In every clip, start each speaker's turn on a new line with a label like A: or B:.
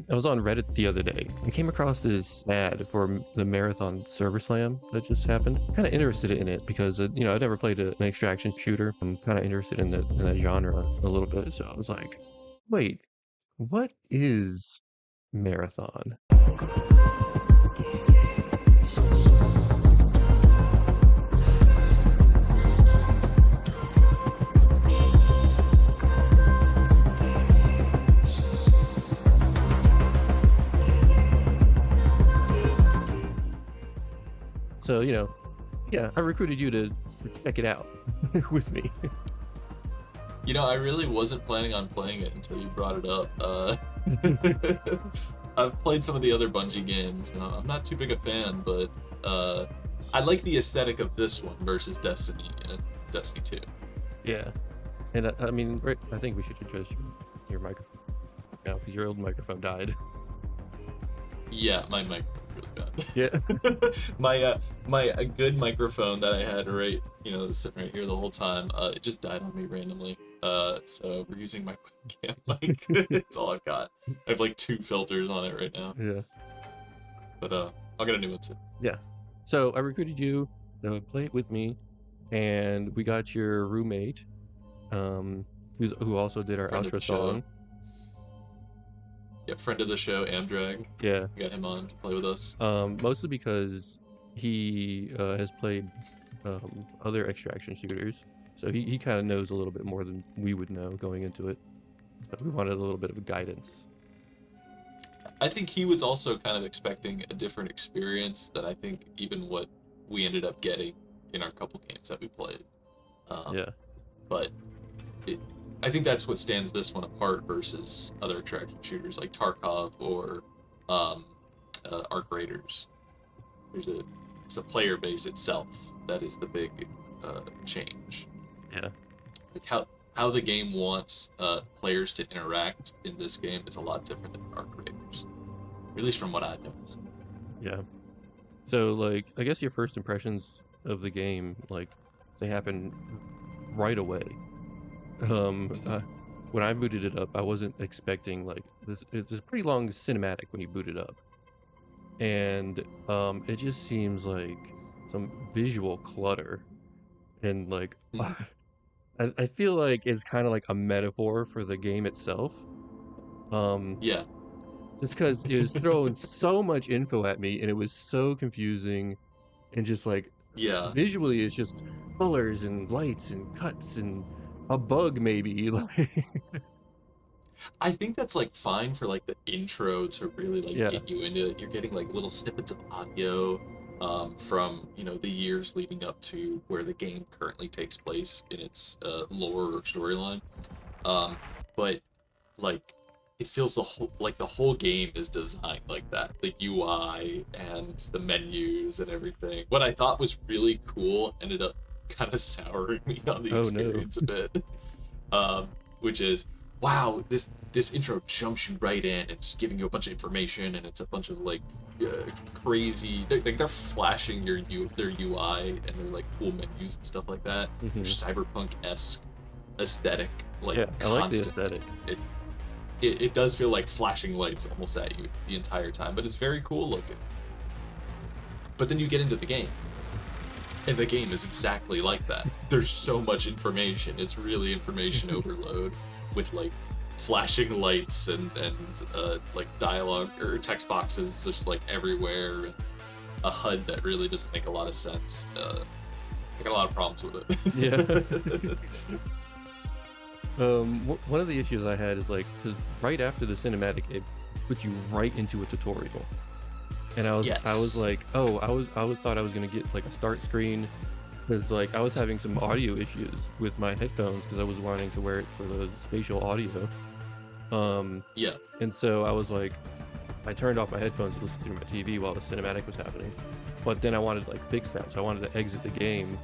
A: I was on Reddit the other day and came across this ad for the Marathon Server Slam that just happened. Kind of interested in it because, I'd never played an extraction shooter. I'm kind of interested in that genre a little bit. So I was like, wait, what is Marathon? So, yeah, I recruited you to check it out with me.
B: I really wasn't planning on playing it until you brought it up. I've played some of the other Bungie games. I'm not too big a fan, but I like the aesthetic of this one versus Destiny and Destiny 2.
A: Yeah. And I mean, I think we should address your microphone now because your old microphone died.
B: Yeah, my mic really bad.
A: Yeah.
B: my good microphone that I had sitting right here the whole time, it just died on me randomly. So we're using my webcam mic. It's all I've got. I have like 2 filters on it right now.
A: Yeah.
B: But I'll get a new one soon.
A: Yeah. So I recruited you to play it with me, and we got your roommate, who also did our
B: Friend of
A: outro
B: the show.
A: song.
B: Yeah, friend of the show, Amdragg.
A: Yeah.
B: We got him on to play with us.
A: Mostly because he has played other extraction shooters, so he kind of knows a little bit more than we would know going into it. But we wanted a little bit of guidance.
B: I think he was also kind of expecting a different experience than I think even what we ended up getting in our couple games that we played.
A: Yeah.
B: But I think that's what stands this one apart versus other extraction shooters like Tarkov or Arc Raiders. It's the player base itself that is the big change.
A: Yeah.
B: Like how the game wants players to interact in this game is a lot different than Arc Raiders, at least from what I've noticed.
A: Yeah. So, like, I guess your first impressions of the game, like, they happen right away. When I booted it up, I wasn't expecting, like, this. It's a pretty long cinematic when you boot it up. And it just seems like some visual clutter. And, like, I feel like it's kind of like a metaphor for the game itself.
B: Yeah.
A: Just because it was throwing so much info at me, and it was so confusing, and just like visually, it's just colors and lights and cuts and a bug maybe. Like,
B: I think that's like fine for like the intro to really like
A: Yeah.
B: get you into it. You're getting like little snippets of audio from the years leading up to where the game currently takes place in its lore or storyline. But like it feels the whole game is designed like that. The UI and the menus and everything. What I thought was really cool ended up kind of souring me on the
A: Oh, no.
B: experience a bit. Which is, wow, this intro jumps you right in. It's giving you a bunch of information, and it's a bunch of like crazy. They're flashing their UI and their like cool menus and stuff like that.
A: Mhm.
B: Cyberpunk-esque aesthetic, like
A: Yeah, I like the
B: constant.
A: aesthetic.
B: It does feel like flashing lights almost at you the entire time, but it's very cool looking. But then you get into the game, and the game is exactly like that. There's so much information. It's really information overload with like flashing lights and like dialogue or text boxes just like everywhere, and a HUD that really doesn't make a lot of sense. I got a lot of problems with it.
A: Yeah. One of the issues I had is like, because right after the cinematic, it puts you right into a tutorial, and I was like, oh, I thought I was gonna get like a start screen, because like I was having some audio issues with my headphones because I was wanting to wear it for the spatial audio. And so I was like, I turned off my headphones to listen through my TV while the cinematic was happening, but then I wanted to like fix that, so I wanted to exit the game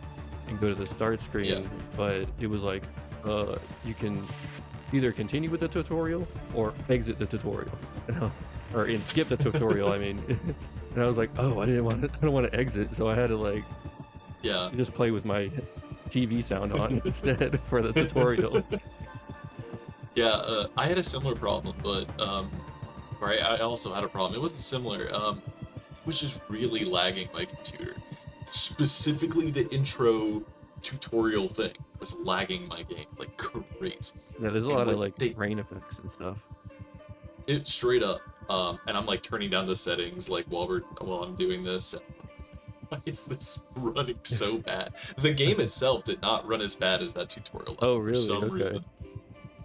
A: and go to the start screen, but it was like, you can either continue with the tutorial or exit the tutorial, or skip the tutorial. I mean, and I was like, oh, I don't want to exit, so I had to like, just play with my TV sound on instead for the tutorial.
B: I had a similar problem, but where I also had a problem. It wasn't similar. It was just really lagging my computer. Specifically, the intro tutorial thing was lagging my game like crazy.
A: Yeah, there's a
B: And
A: lot of
B: what
A: like
B: they
A: rain effects and stuff.
B: it straight up, and I'm like turning down the settings like while I'm doing this. And why is this running so bad? The game itself did not run as bad as that tutorial level
A: Oh,
B: for
A: really?
B: some
A: Okay.
B: reason.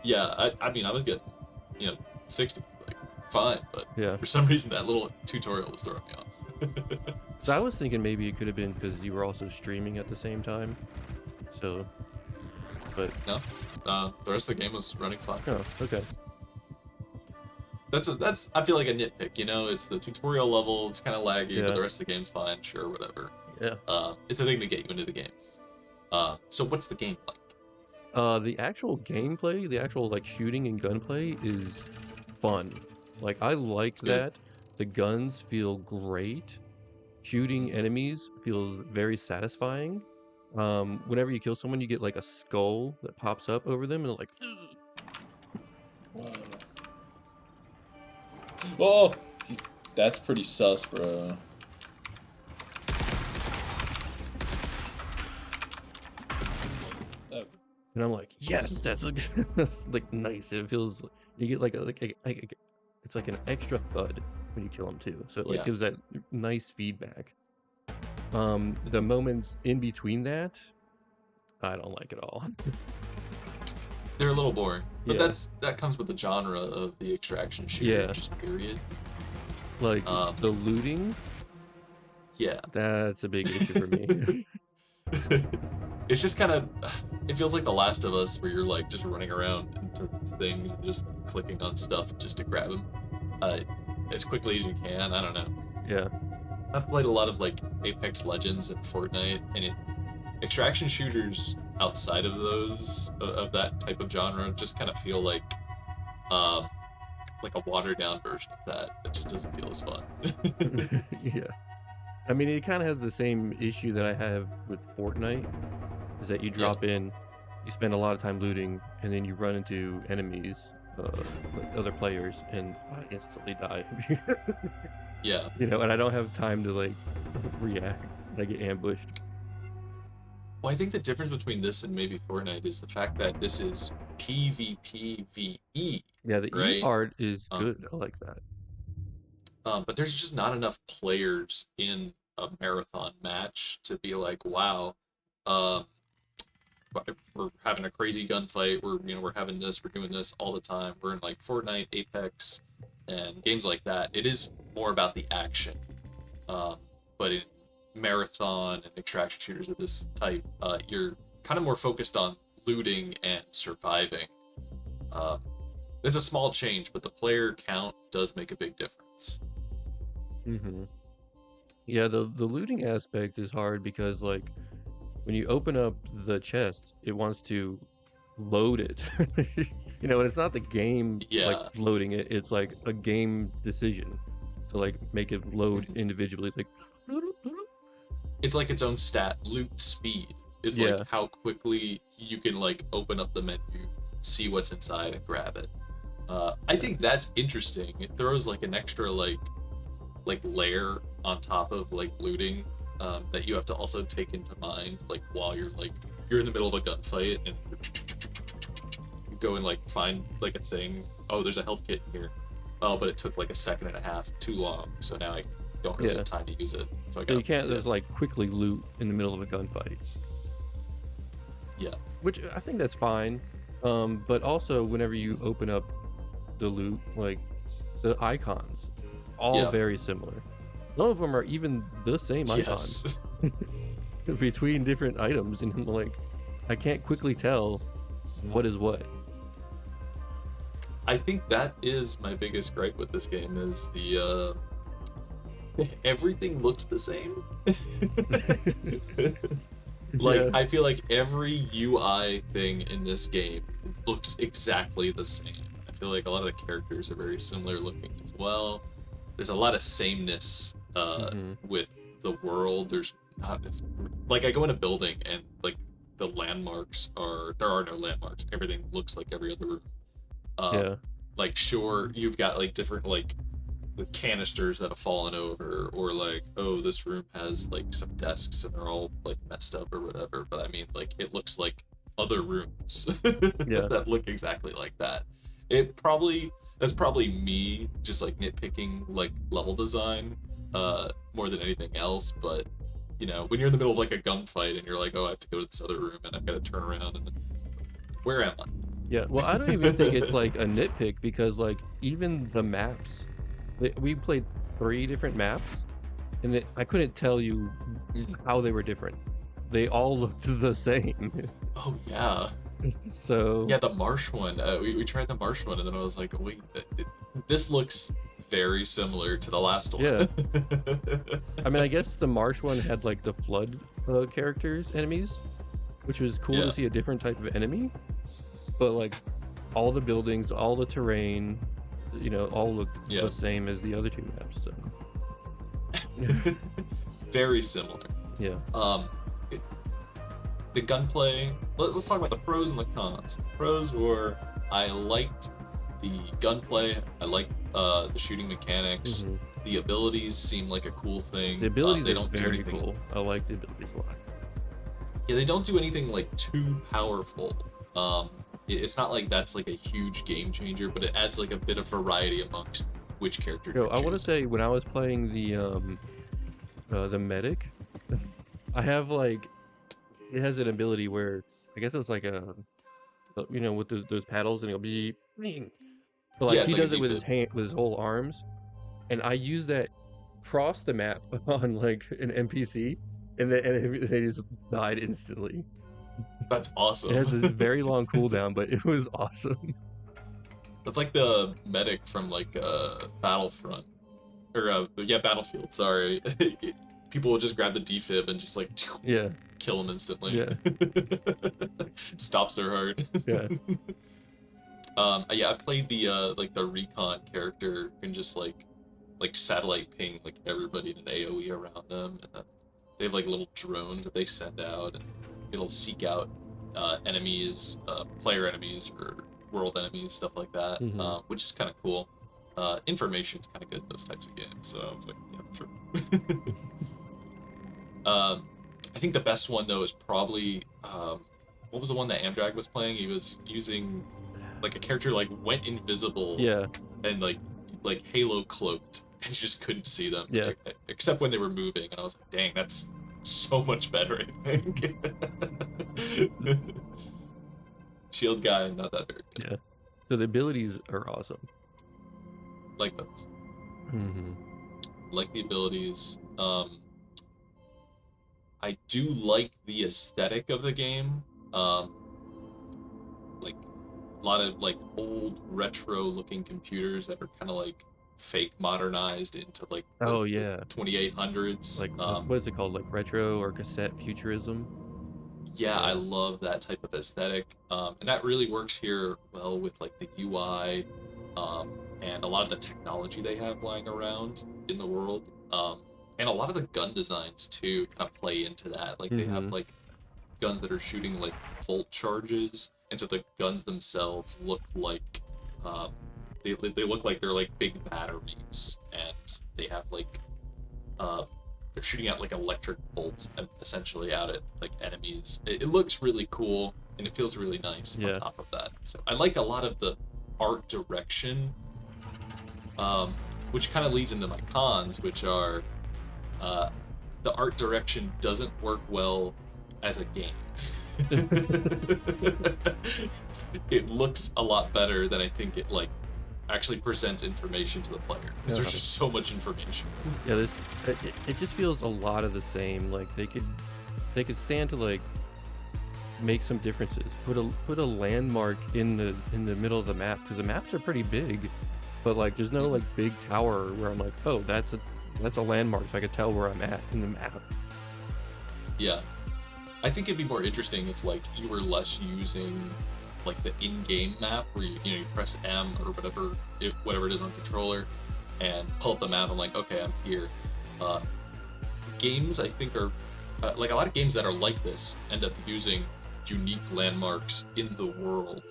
B: Yeah, I mean I was getting, 60, like fine, but
A: Yeah.
B: for some reason that little tutorial was throwing me off.
A: So I was thinking maybe it could have been because you were also streaming at the same time. So, but
B: No, the rest of the game was running fine.
A: oh, okay.
B: That's I feel like a nitpick, it's the tutorial level, it's kind of laggy, but
A: Yeah.
B: the rest of the game's fine, sure, whatever.
A: Yeah.
B: It's a thing to get you into the game. So what's the game like?
A: The actual gameplay, the actual like shooting and gunplay is fun. Like I like
B: It's good.
A: that. The guns feel great. Shooting enemies feels very satisfying. Whenever you kill someone, you get like a skull that pops up over them, and they're like, "Ugh."
C: Oh, that's pretty sus, bro.
A: And I'm like, yes, that's like nice. It feels you get like it's like an extra thud when you kill them too. So it like
B: Yeah.
A: gives that nice feedback. The moments in between that, I don't like at all.
B: They're a little boring, but
A: Yeah.
B: that comes with the genre of the extraction shooter,
A: Yeah.
B: just period.
A: Like the looting,
B: Yeah.
A: that's a big issue for me.
B: It's just kind of, it feels like The Last of Us, where you're like just running around into things and just clicking on stuff just to grab them as quickly as you can. I don't know.
A: Yeah.
B: I've played a lot of like Apex Legends and Fortnite, and extraction shooters outside of those of that type of genre just kind of feel like a watered down version of that. It just doesn't feel as fun.
A: Yeah. I mean, it kind of has the same issue that I have with Fortnite, is that you drop in, you spend a lot of time looting, and then you run into enemies, like other players, and I instantly die.
B: Yeah.
A: And I don't have time to like react. I get ambushed.
B: Well, I think the difference between this and maybe Fortnite is the fact that this is PvPvE.
A: Yeah, the
B: right?
A: E art is good. I like that.
B: But there's just not enough players in a marathon match to be like, wow, we're having a crazy gunfight. We're having this. We're doing this all the time. We're in like Fortnite, Apex, and games like that. It is more about the action. But in marathon and extraction shooters of this type, you're kind of more focused on looting and surviving. It's a small change, but the player count does make a big difference.
A: Mm-hmm. Yeah, the looting aspect is hard because like when you open up the chest, it wants to load it. And it's not the game like loading it, it's like a game decision to like make it load individually. Like
B: it's like its own stat. Loot speed is like how quickly you can like open up the menu, see what's inside, and grab it. I think that's interesting. It throws like an extra like layer on top of like looting that you have to also take into mind, like while you're in the middle of a gunfight and you go and like find like a thing. Oh, there's a health kit in here. Oh, but it took like a second and a half too long, so now I don't really have time to use it. So
A: you can't just like quickly loot in the middle of a gunfight.
B: Yeah.
A: Which I think that's fine. But also whenever you open up the loot, like the icons, all very similar. None of them are even the same icons between different items, and like I can't quickly tell what is what.
B: I think that is my biggest gripe with this game is the everything looks the same. I feel like every UI thing in this game looks exactly the same. I feel like a lot of the characters are very similar looking as well. There's a lot of sameness with the world. There's not, it's like I go in a building and like the landmarks there are no landmarks. Everything looks like every other room. Like sure, you've got like different like the canisters that have fallen over, or like, oh, this room has like some desks and they're all like messed up or whatever. But I mean, like, it looks like other rooms
A: Yeah.
B: that look exactly like that. That's probably me just like nitpicking like level design more than anything else. But you know, when you're in the middle of like a gunfight and you're like, oh, I have to go to this other room and I've got to turn around and then, where am I?
A: Yeah, well, I don't even think it's like a nitpick, because like even the maps, we played 3 different maps, and I couldn't tell you how they were different. They all looked the same.
B: Oh yeah.
A: So
B: Yeah, the marsh one. We tried the marsh one, and then I was like, wait, this looks very similar to the last one.
A: yeah, I mean, I guess the marsh one had like the flood characters, enemies, which was cool to see a different type of enemy. But like all the buildings, all the terrain, you know, all looked the same as the other 2 maps. So
B: very similar.
A: yeah.
B: The gunplay. Let's talk about the pros and the cons. Pros were, I liked the gunplay. I liked the shooting mechanics.
A: Mhm.
B: The abilities seem like a cool thing.
A: The abilities
B: they
A: are
B: don't do
A: very
B: anything.
A: cool. I like the abilities a lot.
B: Yeah, they don't do anything like too powerful. It's not like that's like a huge game changer, but it adds like a bit of variety amongst which character.
A: Yo, I want to say, when I was playing the medic, I have like, it has an ability where I guess it's like you know, with those paddles, and it'll be, but like he
B: it's like
A: does it with his hand, with his whole arms, and I use that across the map on like an NPC, and they just died instantly.
B: That's awesome.
A: It has a very long cooldown, but it was awesome.
B: That's like the medic from like Battlefront, or Battlefield. Sorry, people will just grab the defib and just like
A: Yeah.
B: kill them instantly.
A: Yeah.
B: Stops their heart.
A: Yeah.
B: I played the like the recon character, and just like satellite ping like everybody in an AoE around them, and then they have like little drones that they send out, and it'll seek out enemies, player enemies or world enemies, stuff like that, which is kind of cool. Information's kind of good in those types of games, so I was like, yeah, sure. I think the best one though is probably what was the one that Amdragg was playing? He was using like a character like went invisible, and like Halo cloaked, and you just couldn't see them, except when they were moving, and I was like, dang, that's so much better, I think. Shield guy, not that very good.
A: Yeah. So the abilities are awesome.
B: Like those. Like the abilities. I do like the aesthetic of the game. Like a lot of like old retro looking computers that are kind of like fake modernized into like the 2800s.
A: Like what is it called? Like retro or cassette futurism?
B: Yeah, I love that type of aesthetic. And that really works here well with like the UI, and a lot of the technology they have lying around in the world. And a lot of the gun designs too kind of play into that. Like they have like guns that are shooting like volt charges, and so the guns themselves look like they look like they're like big batteries, and they have like they're shooting out like electric bolts essentially out at like enemies. It looks really cool, and it feels really nice on top of that. So I like a lot of the art direction, which kind of leads into my cons, which are the art direction doesn't work well as a game. It looks a lot better than I think it like actually presents information to the player, because there's just so much information.
A: Yeah, it just feels a lot of the same. Like they could stand to like make some differences. Put a landmark in the middle of the map, because the maps are pretty big, but like there's no like big tower where I'm like, oh, that's a landmark, so I could tell where I'm at in the map.
B: Yeah, I think it'd be more interesting if like you were less using like the in-game map where you press M or whatever it is on controller and pull up the map. I'm like, okay, I'm here. Games I think are like a lot of games that are like this end up using unique landmarks in the world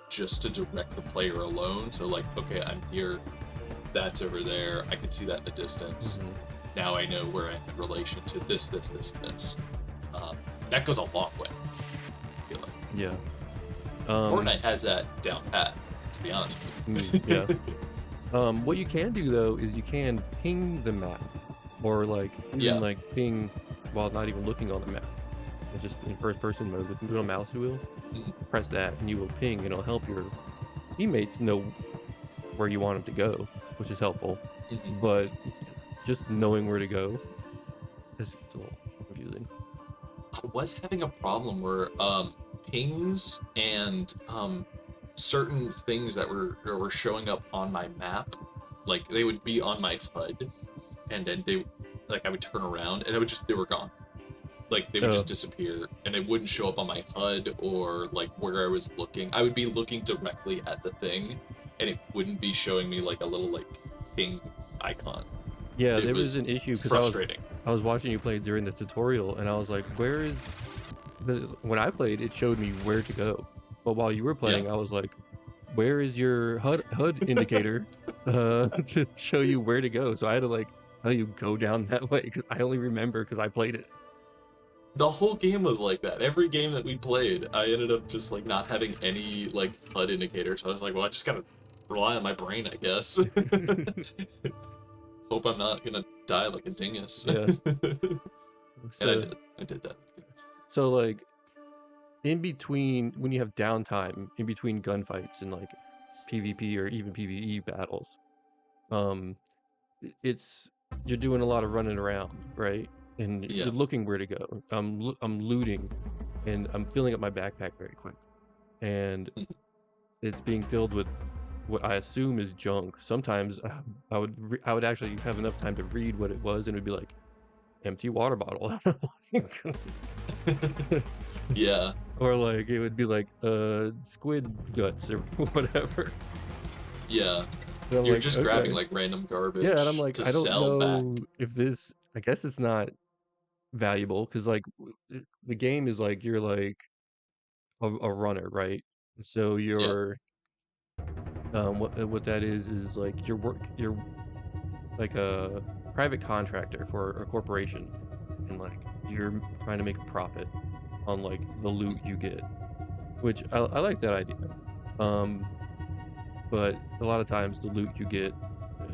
B: just to direct the player alone. So like, okay, I'm here. that's over there. I can see that in the distance. Now I know where I am in relation to this, this, this, and this. That goes a long way, I feel like.
A: Yeah.
B: Fortnite has that down pat, to be honest with you.
A: Yeah. What you can do though is you can ping the map, or like even like ping while not even looking on the map. It's just in first-person mode with the little mouse wheel. Press that, and you will ping, and it'll help your teammates know where you want them to go, which is helpful. But just knowing where to go is a little confusing.
B: I was having a problem where pings and certain things that were showing up on my map, like they would be on my HUD, and then I would turn around and they were gone. Like they would just disappear, and it wouldn't show up on my HUD or like where I was looking. I would be looking directly at the thing, and it wouldn't be showing me like a little like ping icon.
A: Yeah, there was an issue
B: because
A: I was watching you play during the tutorial, and I was like, where is... When I played, it showed me where to go. But while you were playing, I was like, where is your HUD indicator to show you where to go? So I had to like tell you go down that way, because I only remember because I played it.
B: The whole game was like that. Every game that we played, I ended up just like not having any like HUD indicator. So I was like, well, I just gotta rely on my brain, I guess. Hope I'm not gonna die like a dingus.
A: Yeah.
B: And I did that.
A: So like, in between, when you have downtime, in between gunfights and like PvP or even PvE battles, you're doing a lot of running around, right? And you're looking where to go. I'm looting, and I'm filling up my backpack very quick, and it's being filled with what I assume is junk. Sometimes I would actually have enough time to read what it was, and it'd be like empty water bottle.
B: Yeah.
A: Or like it would be like squid guts or whatever.
B: Yeah. You're like, just grabbing like random garbage.
A: Yeah, and I'm like,
B: to
A: I don't
B: sell
A: know
B: back.
A: if this. I guess it's not valuable because like the game is like you're like a runner, right? So you're what that is like you're like a private contractor for a corporation, and like you're trying to make a profit on like the loot you get, which I like that idea. But a lot of times the loot you get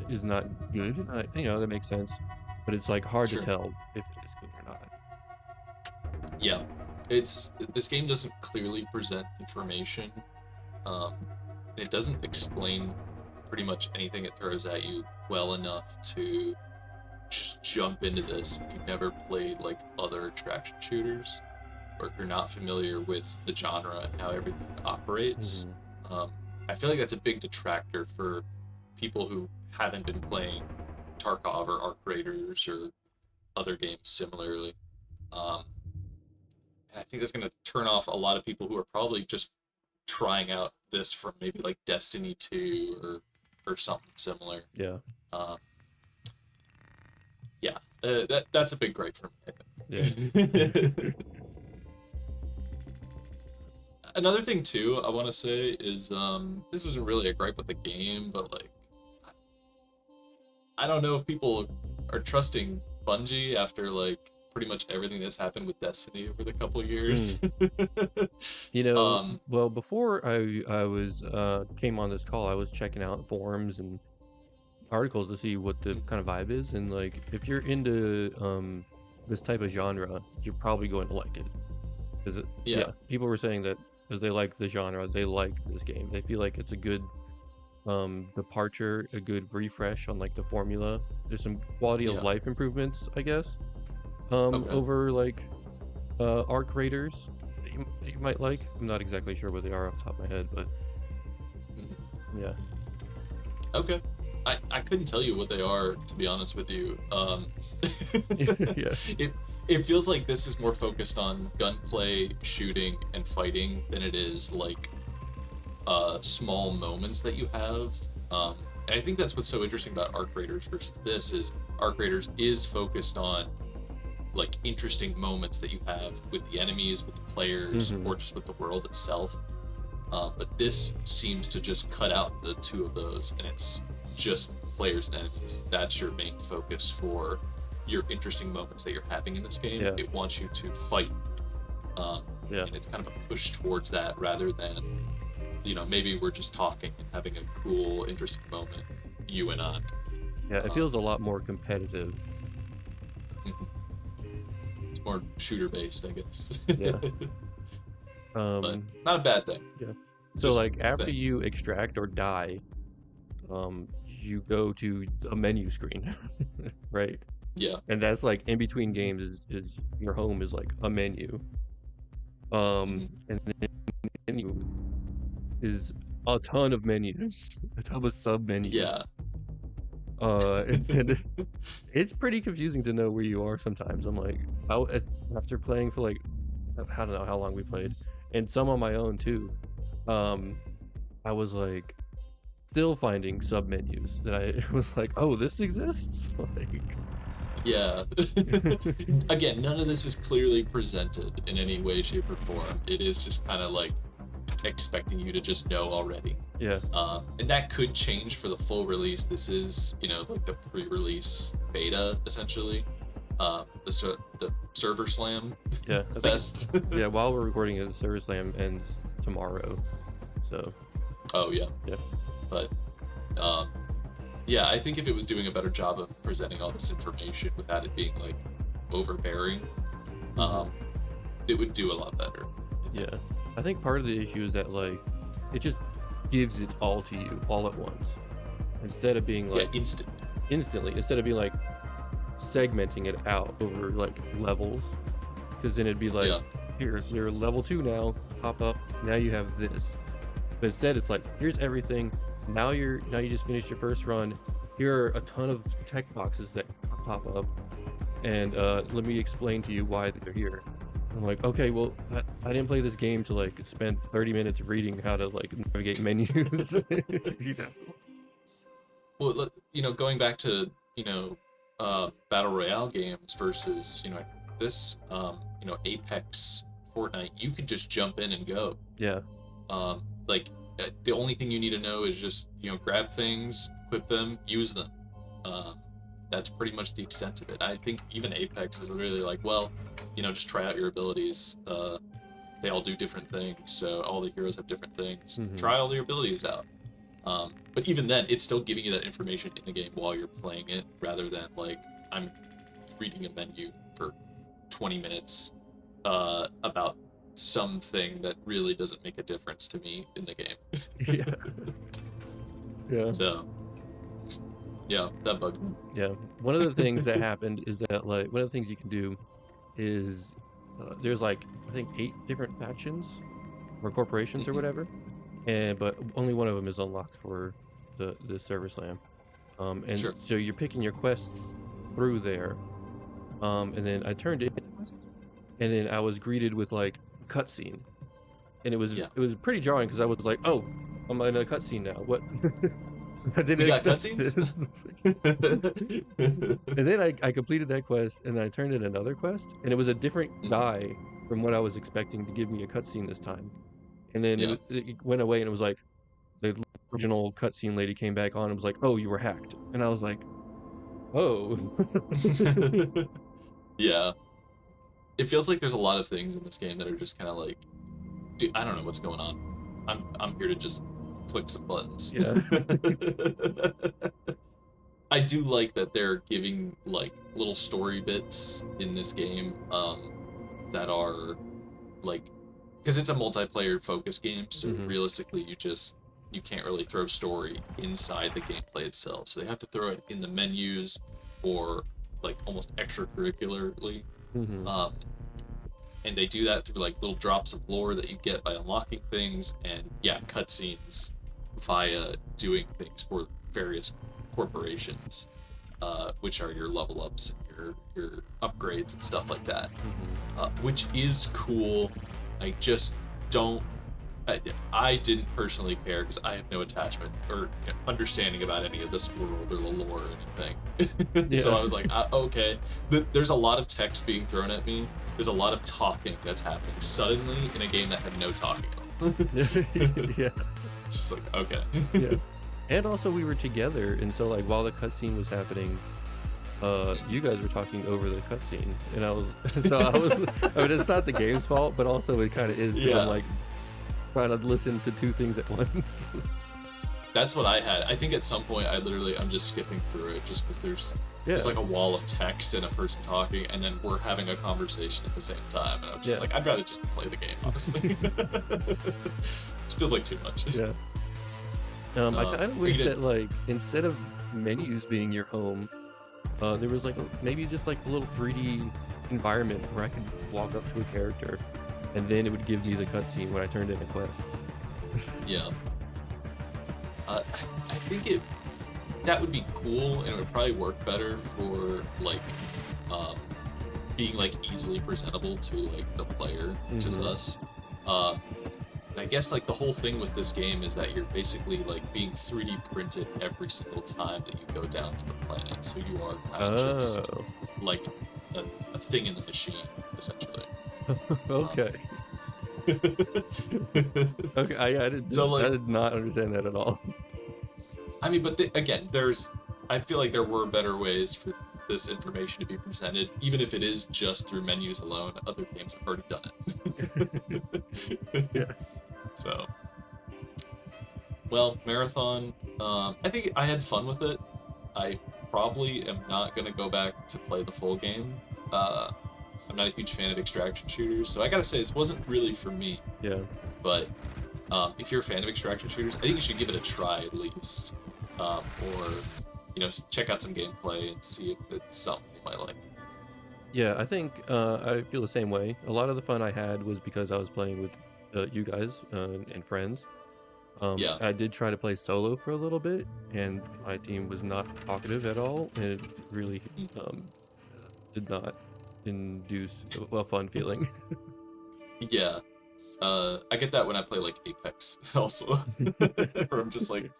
A: is not good. That makes sense, but it's like hard to tell if it is good or not.
B: Yeah, this game doesn't clearly present information. It doesn't explain pretty much anything it throws at you well enough to just jump into this if you've never played like other extraction shooters, or if you're not familiar with the genre and how everything operates. I feel like that's a big detractor for people who haven't been playing Tarkov or Arc Raiders or other games similarly. And I think that's going to turn off a lot of people who are probably just trying out this from maybe like Destiny 2 or something similar.
A: Yeah.
B: That's a big gripe for me, I think.
A: Yeah.
B: Another thing too I want to say is this isn't really a gripe with the game, but like I don't know if people are trusting Bungie after like pretty much everything that's happened with Destiny over the couple years.
A: Well, before I was came on this call, I was checking out forums and articles to see what the kind of vibe is, and like if you're into this type of genre, you're probably going to like it. Because people were saying that because they like the genre, they like this game. They feel like it's a good departure, a good refresh on like the formula. There's some quality of life improvements, I guess, over like Arc Raiders that you might like. I'm not exactly sure what they are off the top of my head, but yeah.
B: Okay. I couldn't tell you what they are, to be honest with you. It feels like this is more focused on gunplay, shooting, and fighting than it is like small moments that you have. And I think that's what's so interesting about Arc Raiders versus this is Arc Raiders is focused on like interesting moments that you have with the enemies, with the players, or just with the world itself. But this seems to just cut out the two of those, and it's just players and enemies, that's your main focus for your interesting moments that you're having in this game.
A: Yeah.
B: It wants you to fight. And it's kind of a push towards that rather than, maybe we're just talking and having a cool, interesting moment, you and I.
A: Yeah, it feels a lot more competitive.
B: It's more shooter-based, I guess.
A: Yeah.
B: But not a bad thing.
A: Yeah. So, like, after you extract or die, you go to a menu screen, right?
B: Yeah.
A: And that's like in between games is your home is like a menu. And then menu is a ton of menus, a ton of sub menus.
B: Yeah.
A: And it's pretty confusing to know where you are sometimes. I'm like, after playing for like, I don't know how long we played, and some on my own too. I was like, still finding sub menus that I was like, oh, this exists. Like,
B: yeah. Again, none of this is clearly presented in any way, shape, or form. It is just kind of like expecting you to just know already.
A: Yeah.
B: And that could change for the full release. This is, like the pre-release beta, essentially. The server slam.
A: Yeah.
B: Best.
A: Yeah. While we're recording it, the server slam ends tomorrow. So.
B: Oh yeah.
A: Yeah.
B: But, yeah, I think if it was doing a better job of presenting all this information without it being like overbearing, it would do a lot better.
A: Yeah. I think part of the issue is that like it just gives it all to you all at once. Instead of being like instantly, instead of being like segmenting it out over like levels. Because then it'd be like, here, you're level 2 now, pop up, now you have this. But instead it's like, here's everything. Now you just finished your first run. Here are a ton of tech boxes that pop up, and let me explain to you why they're here. I'm like, okay, well, I didn't play this game to like spend 30 minutes reading how to like navigate menus.
B: Well, going back to battle royale games versus this Apex, Fortnite, you could just jump in and go.
A: Yeah.
B: The only thing you need to know is just grab things, equip them, use them. That's pretty much the extent of it. I think even Apex is really like, well, just try out your abilities. They all do different things, so all the heroes have different things. Try all your abilities out. But even then, it's still giving you that information in the game while you're playing it, rather than like I'm reading a menu for 20 minutes about something that really doesn't make a difference to me in the game.
A: Yeah.
B: So, yeah, that bugged me.
A: Yeah. One of the things that happened is that like one of the things you can do is there's like I think 8 different factions or corporations or whatever, but only one of them is unlocked for the server slam. And so you're picking your quests through there, and then I turned in, and then I was greeted with like a cutscene, and it was pretty jarring because I was like, oh, I'm in a cutscene now. What? I didn't expect this. And then I completed that quest, and I turned in another quest, and it was a different guy from what I was expecting to give me a cutscene this time. And then it went away, and it was like the original cutscene lady came back on and was like, "Oh, you were hacked," and I was like, "Oh."
B: Yeah. It feels like there's a lot of things in this game that are just kind of like, dude, I don't know what's going on. I'm here to just click some buttons.
A: Yeah.
B: I do like that they're giving like little story bits in this game that are like, because it's a multiplayer focused game, so realistically you can't really throw story inside the gameplay itself, so they have to throw it in the menus or like almost extracurricularly. And they do that through like little drops of lore that you get by unlocking things, and cutscenes via doing things for various corporations, which are your level ups, your upgrades and stuff like that, which is cool. I just don't. I didn't personally care because I have no attachment or understanding about any of this world or the lore or anything. So I was like, okay. There's a lot of text being thrown at me. There's a lot of talking that's happening suddenly in a game that had no talking.
A: Yeah.
B: It's just like, okay.
A: Yeah. And also we were together, and so like while the cutscene was happening, you guys were talking over the cutscene, and I was I mean, it's not the game's fault, but also it kind of is, because I'm like trying to listen to two things at once.
B: That's what I had. I think at some point I'm just skipping through it just because there's like a wall of text and a person talking, and then we're having a conversation at the same time, and I'm just like, I'd rather just play the game, honestly. It feels like too much.
A: Yeah. I kind of wish that, like, instead of menus being your home, there was like maybe just like a little 3D environment where I could walk up to a character, and then it would give me the cutscene when I turned in a quest.
B: Yeah. I think that would be cool, and it would probably work better for like being like easily presentable to like the player, which is us. And I guess like the whole thing with this game is that you're basically like being 3D printed every single time that you go down to the planet, so you are not just like a thing in the machine, essentially.
A: Okay. Okay, I did not understand that at all.
B: I mean, but again, I feel like there were better ways for this information to be presented, even if it is just through menus alone. Other games have already done it.
A: Yeah.
B: So, well, Marathon, I think I had fun with it. I probably am not going to go back to play the full game. I'm not a huge fan of extraction shooters, so I gotta say, this wasn't really for me.
A: Yeah.
B: But if you're a fan of extraction shooters, I think you should give it a try at least. Or, you know, check out some gameplay and see if it's something you might like.
A: Yeah, I think I feel the same way. A lot of the fun I had was because I was playing with you guys and friends. I did try to play solo for a little bit, and my team was not talkative at all, and it really did not induce a fun feeling.
B: Yeah. I get that when I play like Apex also. Where I'm just like,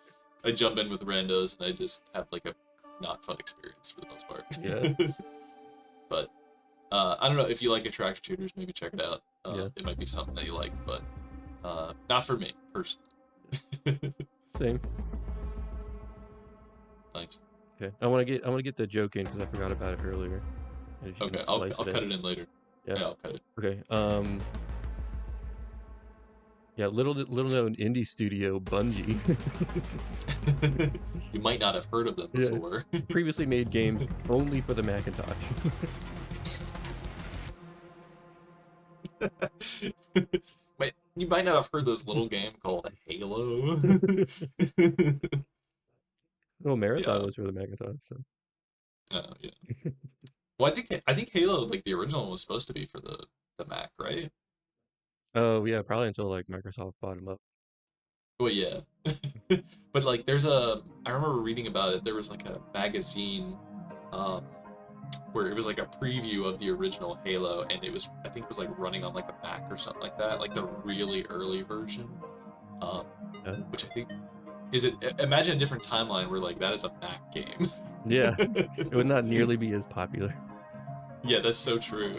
B: I jump in with randos and I just have like a not fun experience for the most part.
A: Yeah.
B: But I don't know, if you like attraction shooters, maybe check it out.
A: Yeah.
B: It might be something that you like, but not for me personally.
A: Same.
B: Thanks.
A: Okay, I want to get the joke in because I forgot about it earlier.
B: Okay, I'll cut it in later.
A: Yeah,
B: I'll cut it.
A: Okay. Yeah, little known indie studio Bungie.
B: You might not have heard of them before.
A: Yeah. Previously made games only for the Macintosh.
B: But you might not have heard this little game called Halo.
A: Well, Marathon was for the Macintosh. So.
B: Oh yeah. Well, I think Halo, like the original one, was supposed to be for the Mac, right?
A: Oh yeah, probably until like Microsoft bought them up.
B: Well, yeah. But like, I remember reading about it. There was like a magazine, where it was like a preview of the original Halo, and I think it was like running on like a Mac or something like that, like the really early version. Which I think imagine a different timeline where like that is a Mac game.
A: Yeah, it would not nearly be as popular.
B: Yeah, that's so true.